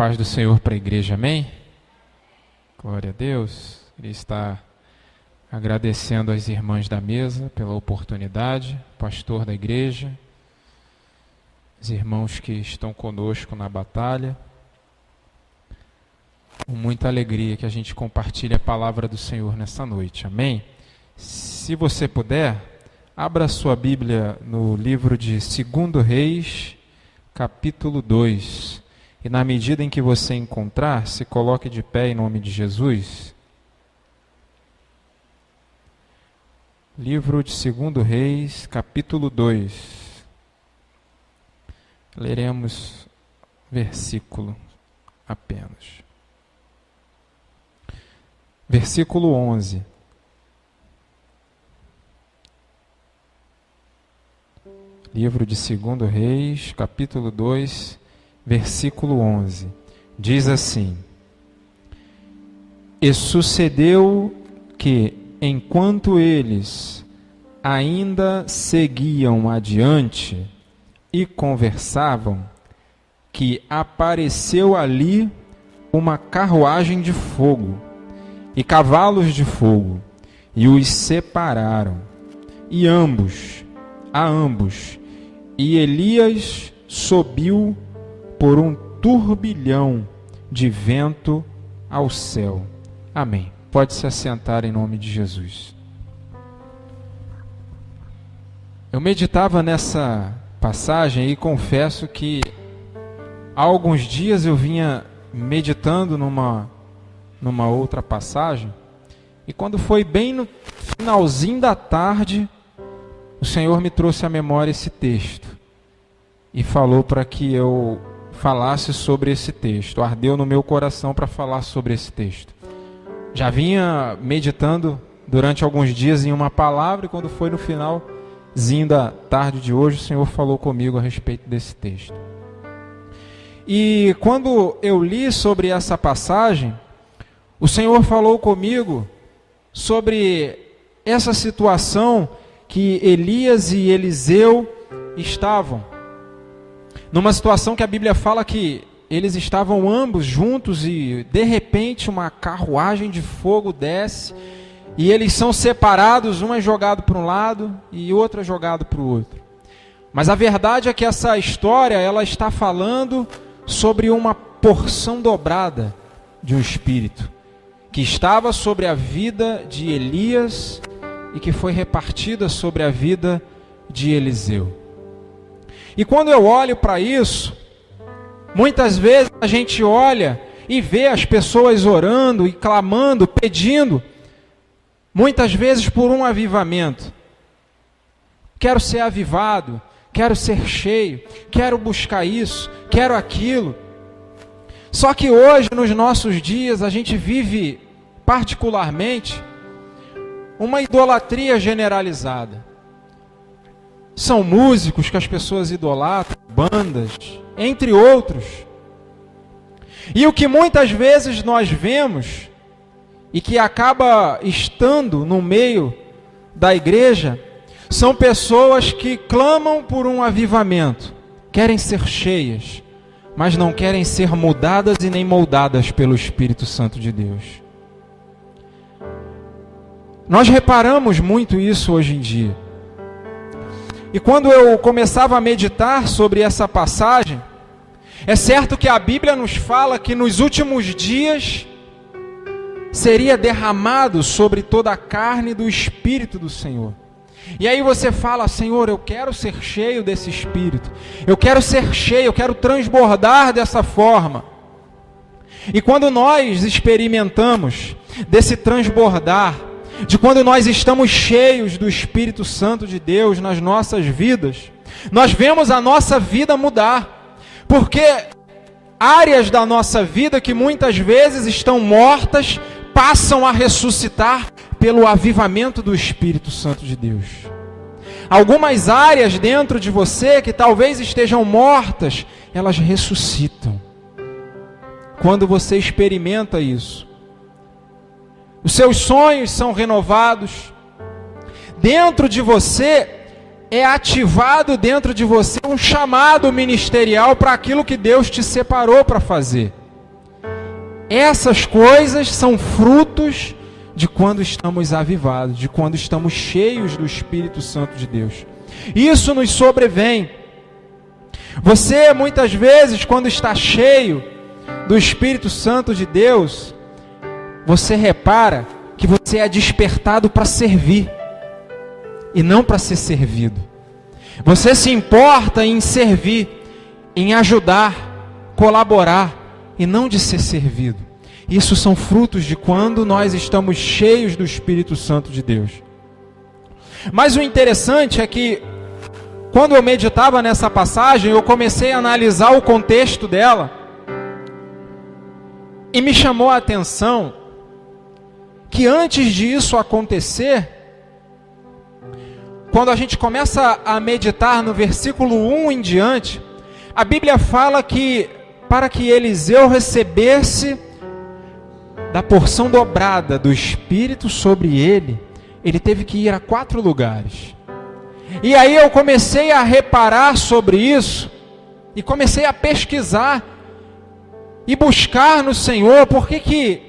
paz do Senhor para a igreja, amém? Glória a Deus. Queria estar agradecendo às irmãs da mesa pela oportunidade, pastor da igreja, os irmãos que estão conosco na batalha. Com muita alegria que a gente compartilhe a palavra do Senhor nessa noite, amém? Se você puder, abra sua Bíblia no livro de 2 Reis, capítulo 2. E na medida em que você encontrar, se coloque de pé em nome de Jesus. Livro de 2 Reis, capítulo 2. Leremos versículo apenas. Versículo 11. Livro de 2 Reis, capítulo 2, versículo 11. Diz assim: E sucedeu que, enquanto eles ainda seguiam adiante e conversavam, que apareceu ali uma carruagem de fogo e cavalos de fogo, e os separaram, e e Elias subiu por um turbilhão de vento ao céu. Amém. Pode se assentar em nome de Jesus. Eu meditava nessa passagem e confesso que há alguns dias eu vinha meditando numa outra passagem, e quando foi bem no finalzinho da tarde, o Senhor me trouxe à memória esse texto e falou para que eu falasse sobre esse texto. Ardeu no meu coração para falar sobre esse texto. Já vinha meditando durante alguns dias em uma palavra, e quando foi no finalzinho da tarde de hoje, o Senhor falou comigo a respeito desse texto. E quando eu li sobre essa passagem, o Senhor falou comigo sobre essa situação que Elias e Eliseu estavam. Numa situação que a Bíblia fala que eles estavam ambos juntos e de repente uma carruagem de fogo desce e eles são separados, um é jogado para um lado e outro é jogado para o outro. Mas a verdade é que essa história, ela está falando sobre uma porção dobrada de um espírito que estava sobre a vida de Elias e que foi repartida sobre a vida de Eliseu. E quando eu olho para isso, muitas vezes a gente olha e vê as pessoas orando e clamando, pedindo, muitas vezes por um avivamento. Quero ser avivado, quero ser cheio, quero buscar isso, quero aquilo. Só que hoje, nos nossos dias, a gente vive particularmente uma idolatria generalizada. São músicos que as pessoas idolatram, bandas, entre outros. E o que muitas vezes nós vemos, e que acaba estando no meio da igreja, são pessoas que clamam por um avivamento, querem ser cheias, mas não querem ser mudadas e nem moldadas pelo Espírito Santo de Deus. Nós reparamos muito isso hoje em dia. E quando eu começava a meditar sobre essa passagem, é certo que a Bíblia nos fala que nos últimos dias seria derramado sobre toda a carne do Espírito do Senhor. E aí você fala: Senhor, eu quero ser cheio desse Espírito, eu quero ser cheio, eu quero transbordar dessa forma. E quando nós experimentamos desse transbordar, de quando nós estamos cheios do Espírito Santo de Deus nas nossas vidas, nós vemos a nossa vida mudar, porque áreas da nossa vida que muitas vezes estão mortas, passam a ressuscitar pelo avivamento do Espírito Santo de Deus. Algumas áreas dentro de você que talvez estejam mortas, elas ressuscitam. Quando você experimenta isso, os seus sonhos são renovados. Dentro de você é ativado dentro de você um chamado ministerial para aquilo que Deus te separou para fazer. Essas coisas são frutos de quando estamos avivados, de quando estamos cheios do Espírito Santo de Deus. Isso nos sobrevém. Você, muitas vezes, quando está cheio do Espírito Santo de Deus, você repara que você é despertado para servir e não para ser servido. Você se importa em servir, em ajudar, colaborar e não de ser servido. Isso são frutos de quando nós estamos cheios do Espírito Santo de Deus. Mas o interessante é que, quando eu meditava nessa passagem, eu comecei a analisar o contexto dela e me chamou a atenção que antes disso acontecer, quando a gente começa a meditar no versículo 1 em diante, a Bíblia fala que para que Eliseu recebesse da porção dobrada do Espírito sobre ele, ele teve que ir a 4 lugares. E aí eu comecei a reparar sobre isso, e comecei a pesquisar, e buscar no Senhor, por que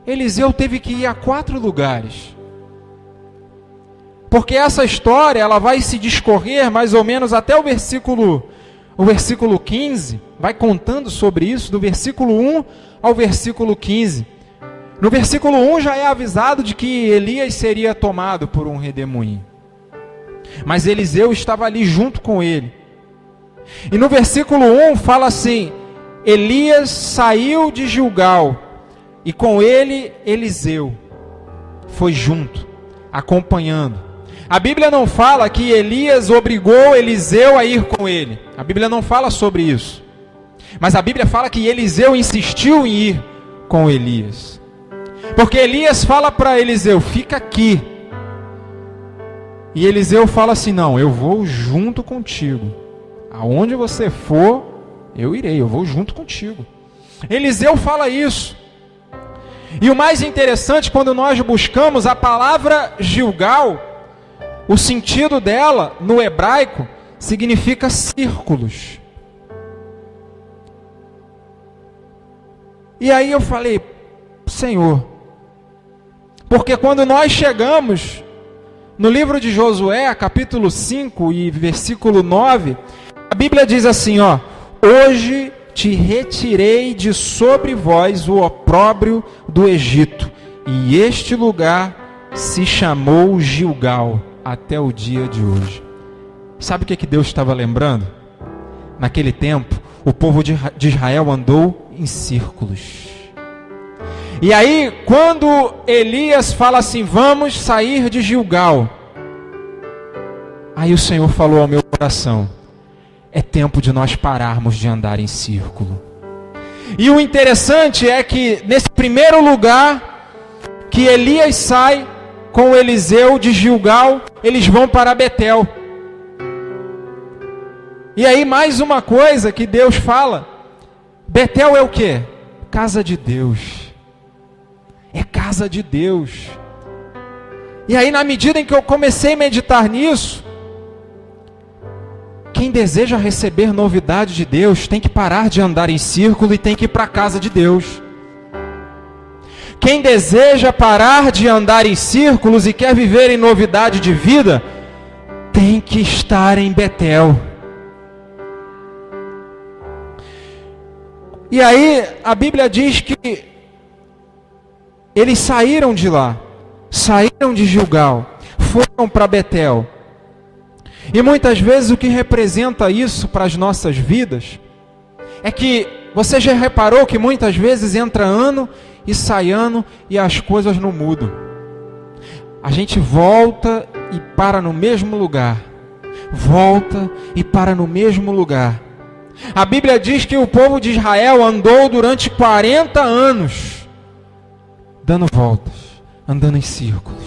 Eliseu teve que ir a 4 lugares. Porque essa história, ela vai se discorrer mais ou menos até o versículo 15, vai contando sobre isso, do versículo 1 ao versículo 15. No versículo 1 já é avisado de que Elias seria tomado por um redemoinho. Mas Eliseu estava ali junto com ele. E no versículo 1 fala assim: Elias saiu de Gilgal, e com ele Eliseu foi junto, acompanhando. A Bíblia não fala que Elias obrigou Eliseu a ir com ele. A Bíblia não fala sobre isso. Mas a Bíblia fala que Eliseu insistiu em ir com Elias. Porque Elias fala para Eliseu: fica aqui. E Eliseu fala assim: não, eu vou junto contigo. Aonde você for, eu irei, eu vou junto contigo. Eliseu fala isso. E o mais interessante, quando nós buscamos a palavra Gilgal, o sentido dela, no hebraico, significa círculos. E aí eu falei: Senhor, porque quando nós chegamos no livro de Josué, capítulo 5 e versículo 9, a Bíblia diz assim, ó: hoje te retirei de sobre vós o opróbrio do Egito, e este lugar se chamou Gilgal até o dia de hoje. Sabe o que Deus estava lembrando? Naquele tempo, o povo de Israel andou em círculos. E aí, quando Elias fala assim: vamos sair de Gilgal, aí o Senhor falou ao meu coração: é tempo de nós pararmos de andar em círculo. E o interessante é que nesse primeiro lugar que Elias sai com Eliseu de Gilgal, eles vão para Betel. E aí mais uma coisa que Deus fala: Betel é o quê? Casa de Deus. É casa de Deus. E aí, na medida em que eu comecei a meditar nisso, quem deseja receber novidade de Deus tem que parar de andar em círculo e tem que ir para a casa de Deus. Quem deseja parar de andar em círculos e quer viver em novidade de vida, tem que estar em Betel. E aí a Bíblia diz que eles saíram de lá, saíram de Gilgal, foram para Betel. E muitas vezes o que representa isso para as nossas vidas é que você já reparou que muitas vezes entra ano e sai ano e as coisas não mudam. A gente volta e para no mesmo lugar, volta e para no mesmo lugar. A Bíblia diz que o povo de Israel andou durante 40 anos dando voltas, andando em círculos.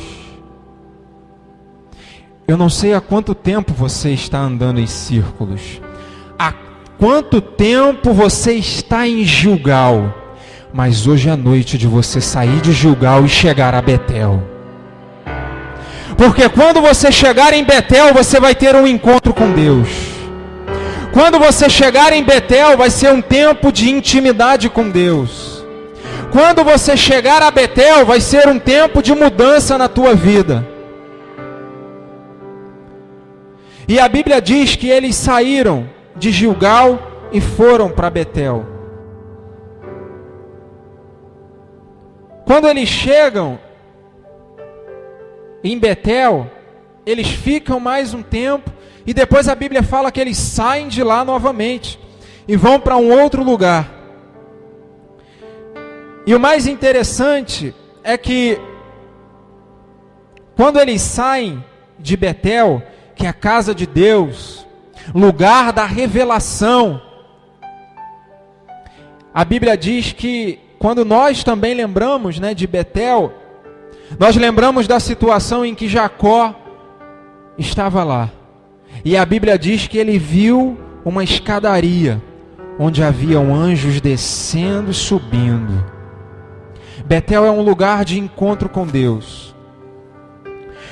Eu não sei há quanto tempo você está andando em círculos, há quanto tempo você está em Gilgal, mas hoje é a noite de você sair de Gilgal e chegar a Betel. Porque quando você chegar em Betel, você vai ter um encontro com Deus. Quando você chegar em Betel, vai ser um tempo de intimidade com Deus. Quando você chegar a Betel, vai ser um tempo de mudança na tua vida. E a Bíblia diz que eles saíram de Gilgal e foram para Betel. Quando eles chegam em Betel, eles ficam mais um tempo e depois a Bíblia fala que eles saem de lá novamente e vão para um outro lugar. E o mais interessante é que quando eles saem de Betel, que é a casa de Deus, lugar da revelação, a Bíblia diz que quando nós também lembramos, de Betel, nós lembramos da situação em que Jacó estava lá. E a Bíblia diz que ele viu uma escadaria, onde haviam anjos descendo e subindo. Betel é um lugar de encontro com Deus.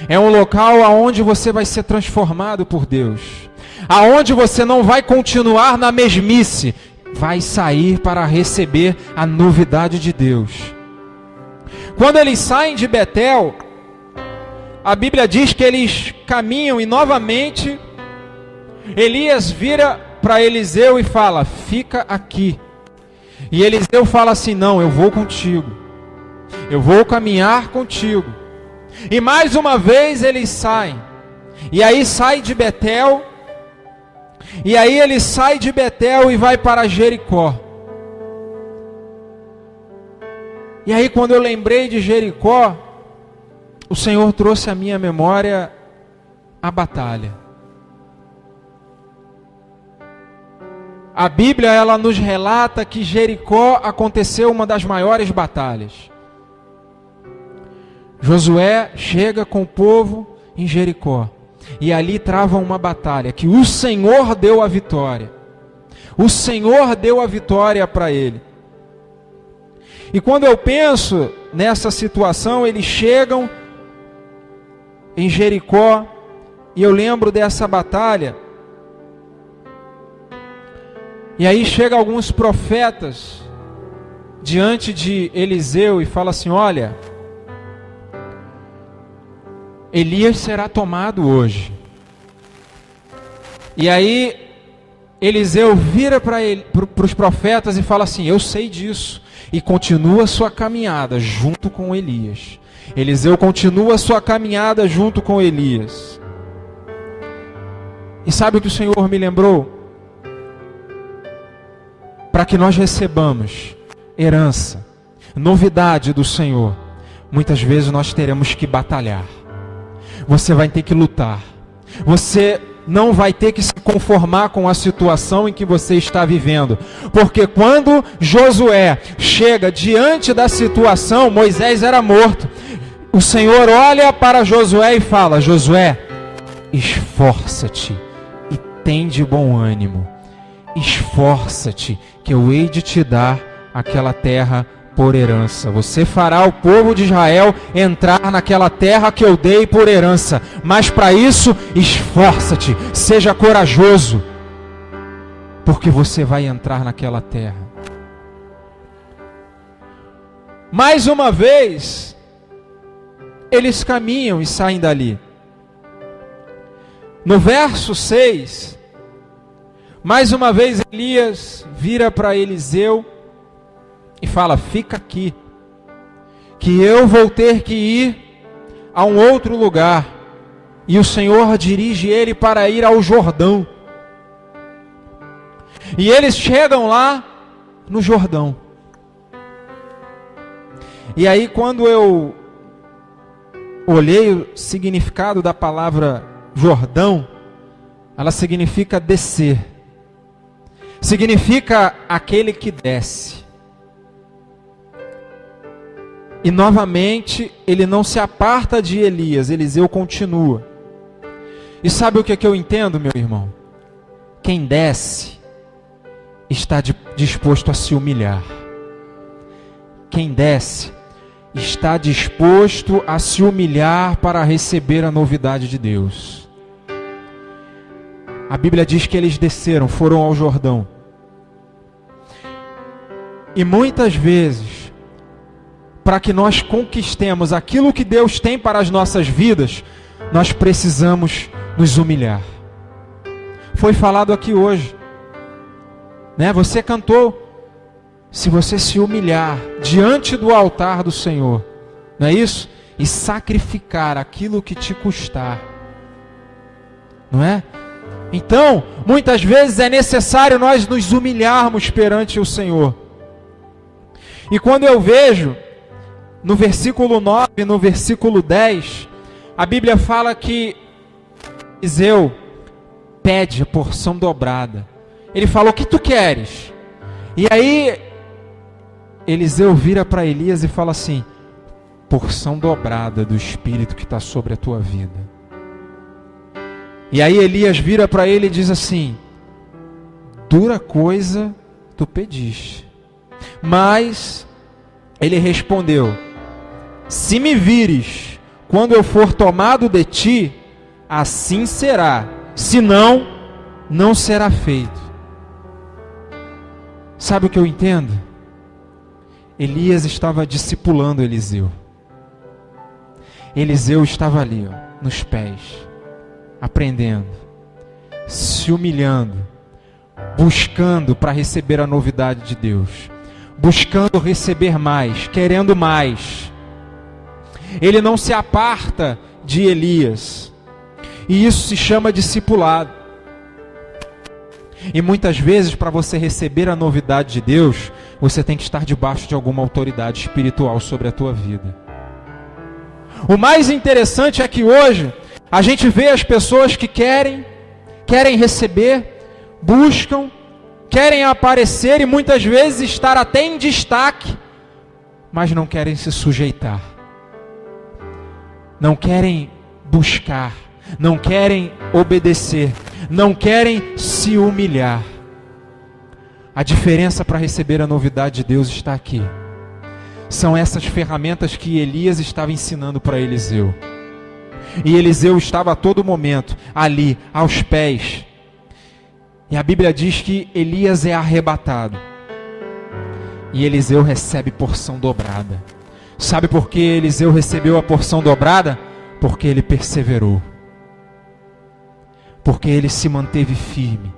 É um local aonde você vai ser transformado por Deus. Aonde você não vai continuar na mesmice, vai sair para receber a novidade de Deus. Quando eles saem de Betel, a Bíblia diz que eles caminham e novamente Elias vira para Eliseu e fala: fica aqui. E Eliseu fala assim: não, eu vou contigo. Eu vou caminhar contigo. E mais uma vez eles saem. E aí sai de Betel. E aí ele sai de Betel e vai para Jericó. E aí quando eu lembrei de Jericó, o Senhor trouxe à minha memória a batalha. A Bíblia, ela nos relata que Jericó aconteceu uma das maiores batalhas. Josué chega com o povo em Jericó. E ali trava uma batalha que o Senhor deu a vitória. O Senhor deu a vitória para ele. E quando eu penso nessa situação, eles chegam em Jericó, e eu lembro dessa batalha. E aí chegam alguns profetas diante de Eliseu e fala assim: olha, Elias será tomado hoje. E aí Eliseu vira para os profetas e fala assim: eu sei disso. E continua sua caminhada junto com Elias. Eliseu continua sua caminhada junto com Elias. E sabe o que o Senhor me lembrou? Para que nós recebamos herança, novidade do Senhor, muitas vezes nós teremos que batalhar. Você vai ter que lutar. Você não vai ter que se conformar com a situação em que você está vivendo. Porque quando Josué chega diante da situação, Moisés era morto. O Senhor olha para Josué e fala: Josué, esforça-te e tem de bom ânimo. Esforça-te, que eu hei de te dar aquela terra por herança. Você fará o povo de Israel entrar naquela terra que eu dei por herança. Mas para isso, esforça-te, seja corajoso, porque você vai entrar naquela terra. Mais uma vez, eles caminham e saem dali. No verso 6, mais uma vez Elias vira para Eliseu e fala: fica aqui, que eu vou ter que ir a um outro lugar. E o Senhor dirige ele para ir ao Jordão. E eles chegam lá no Jordão. E aí quando eu olhei o significado da palavra Jordão, ela significa descer. Significa aquele que desce. E novamente, ele não se aparta de Elias, Eliseu continua. E sabe o que eu entendo, meu irmão? Quem desce, está disposto a se humilhar. Quem desce, está disposto a se humilhar para receber a novidade de Deus. A Bíblia diz que eles desceram, foram ao Jordão. E muitas vezes, para que nós conquistemos aquilo que Deus tem para as nossas vidas, nós precisamos nos humilhar. Foi falado aqui hoje, né? Você cantou, se você se humilhar diante do altar do Senhor, não é isso? E sacrificar aquilo que te custar, não é? Então, muitas vezes é necessário nós nos humilharmos perante o Senhor. E quando eu vejo, no versículo 9 e no versículo 10, a Bíblia fala que Eliseu pede a porção dobrada. Ele falou, o que tu queres? E aí, Eliseu vira para Elias e fala assim, porção dobrada do Espírito que está sobre a tua vida. E aí Elias vira para ele e diz assim, dura coisa tu pediste. Mas ele respondeu, se me vires quando eu for tomado de ti, assim será, senão não será feito. Sabe o que eu entendo? Elias estava discipulando Eliseu. Eliseu estava ali, nos pés, aprendendo, se humilhando, buscando para receber a novidade de Deus, buscando receber mais, querendo mais. Ele não se aparta de Elias, e isso se chama discipulado. E muitas vezes, para você receber a novidade de Deus, você tem que estar debaixo de alguma autoridade espiritual sobre a tua vida. O mais interessante é que hoje a gente vê as pessoas que querem receber, buscam, querem aparecer e muitas vezes estar até em destaque, mas não querem se sujeitar, não querem buscar, não querem obedecer, não querem se humilhar. A diferença para receber a novidade de Deus está aqui. São essas ferramentas que Elias estava ensinando para Eliseu. E Eliseu estava a todo momento ali, aos pés. E a Bíblia diz que Elias é arrebatado. E Eliseu recebe porção dobrada. Sabe por que Eliseu recebeu a porção dobrada? Porque ele perseverou. Porque ele se manteve firme.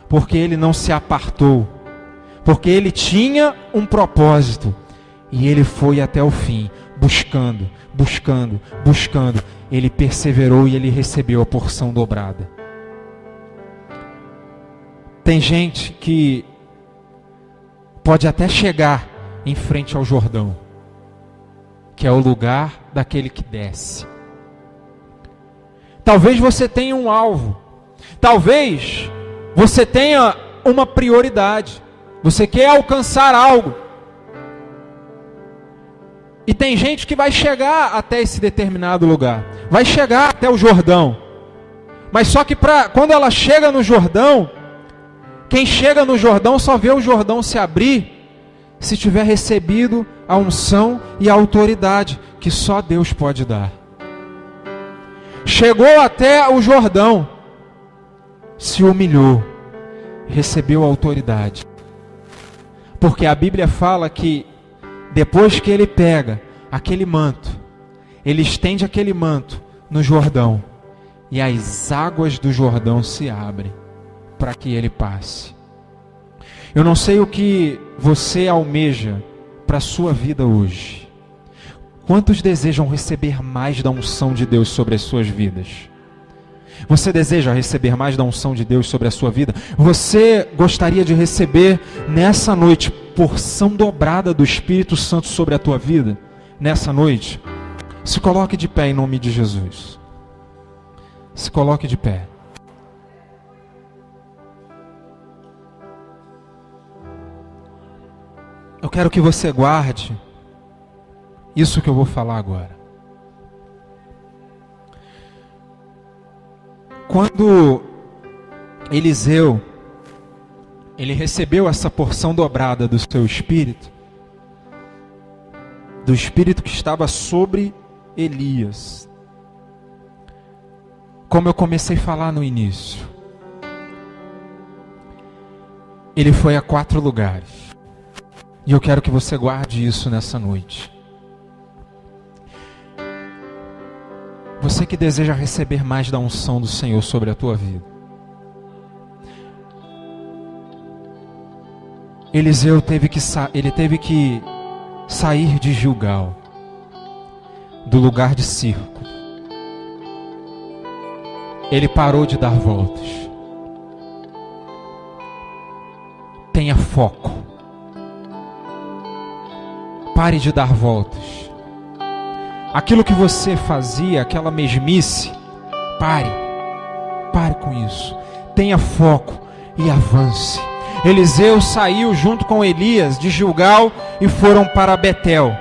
Porque ele não se apartou. Porque ele tinha um propósito. E ele foi até o fim, buscando, buscando, buscando. Ele perseverou e ele recebeu a porção dobrada. Tem gente que pode até chegar em frente ao Jordão, que é o lugar daquele que desce. Talvez você tenha um alvo. Talvez você tenha uma prioridade. Você quer alcançar algo. E tem gente que vai chegar até esse determinado lugar. Vai chegar até o Jordão. Mas só que quando ela chega no Jordão, quem chega no Jordão só vê o Jordão se abrir se tiver recebido a unção e a autoridade que só Deus pode dar. Chegou até o Jordão, se humilhou, recebeu a autoridade. Porque a Bíblia fala que depois que ele pega aquele manto, ele estende aquele manto no Jordão, e as águas do Jordão se abrem para que ele passe. Eu não sei o que você almeja para a sua vida hoje. Quantos desejam receber mais da unção de Deus sobre as suas vidas? Você deseja receber mais da unção de Deus sobre a sua vida? Você gostaria de receber nessa noite porção dobrada do Espírito Santo sobre a tua vida? Nessa noite, se coloque de pé em nome de Jesus. Se coloque de pé. Eu quero que você guarde isso que eu vou falar agora. Quando Eliseu, ele recebeu essa porção dobrada do seu espírito, do espírito que estava sobre Elias, como eu comecei a falar no início, ele foi a 4 lugares. E eu quero que você guarde isso nessa noite. Você que deseja receber mais da unção do Senhor sobre a tua vida. Eliseu teve que sair de Gilgal, do lugar de circo. Ele parou de dar voltas. Tenha foco. Pare de dar voltas. Aquilo que você fazia, aquela mesmice, pare com isso. Tenha foco e avance. Eliseu saiu junto com Elias de Gilgal e foram para Betel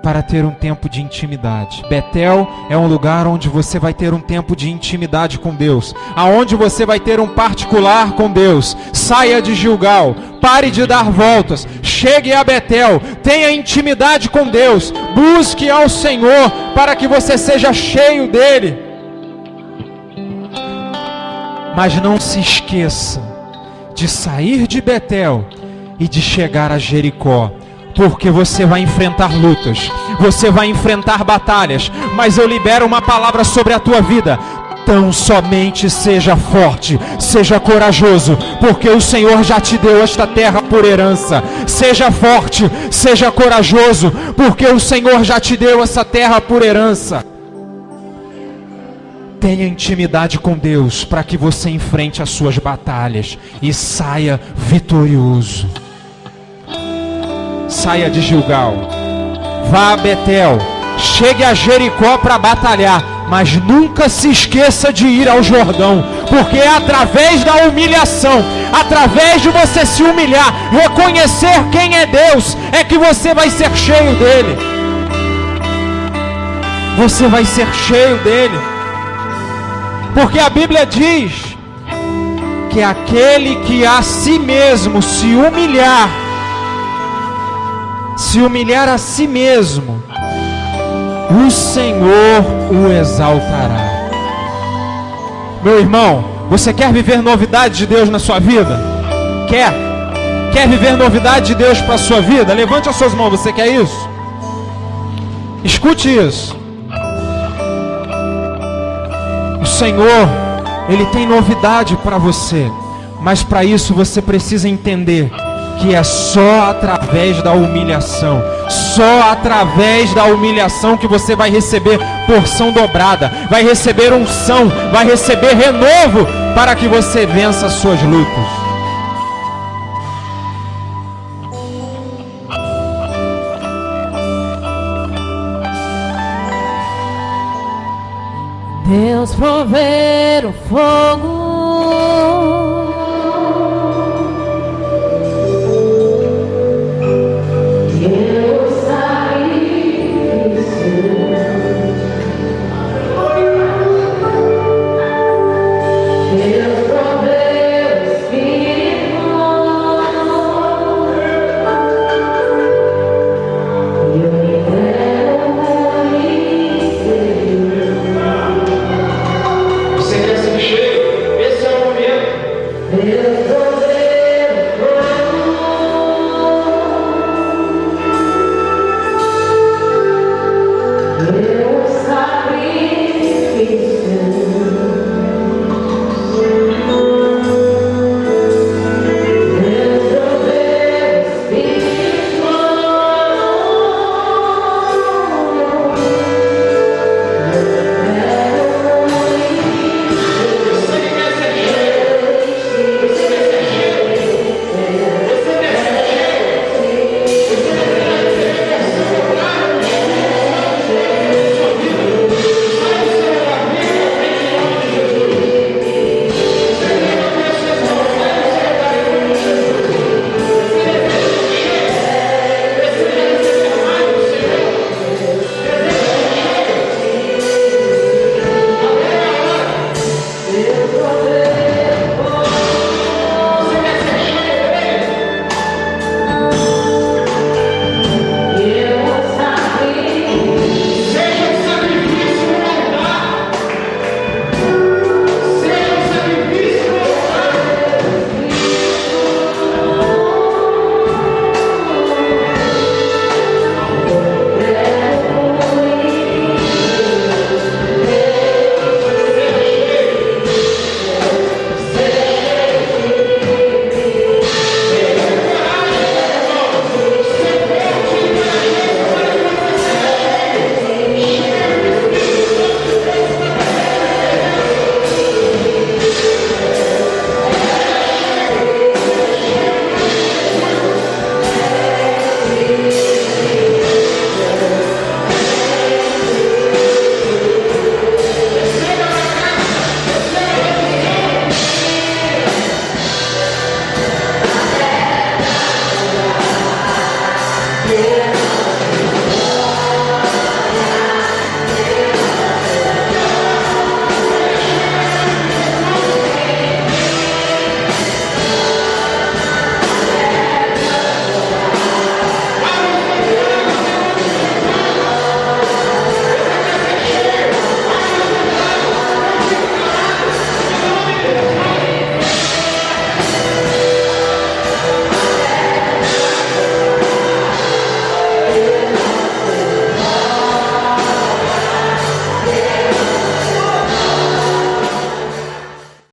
para ter um tempo de intimidade. Betel é um lugar onde você vai ter um tempo de intimidade com Deus, aonde você vai ter um particular com Deus. Saia de Gilgal, pare de dar voltas, chegue a Betel, tenha intimidade com Deus, busque ao Senhor para que você seja cheio dele. Mas não se esqueça de sair de Betel e de chegar a Jericó, porque você vai enfrentar lutas, você vai enfrentar batalhas, mas eu libero uma palavra sobre a tua vida. Tão somente seja forte, seja corajoso, porque o Senhor já te deu esta terra por herança. Seja forte, seja corajoso, porque o Senhor já te deu essa terra por herança. Tenha intimidade com Deus para que você enfrente as suas batalhas e saia vitorioso. Saia de Gilgal, vá a Betel, chegue a Jericó para batalhar, mas nunca se esqueça de ir ao Jordão, porque é através da humilhação, através de você se humilhar, reconhecer quem é Deus, é que você vai ser cheio dele. Você vai ser cheio dele. Porque a Bíblia diz que aquele que a si mesmo se humilhar a si mesmo, o Senhor o exaltará. Meu irmão, você quer viver novidade de Deus na sua vida? Quer viver novidade de Deus para a sua vida? Levante as suas mãos, você quer isso? Escute isso. O Senhor, Ele tem novidade para você, mas para isso você precisa entender que é só através da humilhação, só através da humilhação que você vai receber porção dobrada, vai receber unção, vai receber renovo para que você vença as suas lutas. Deus prover o fogo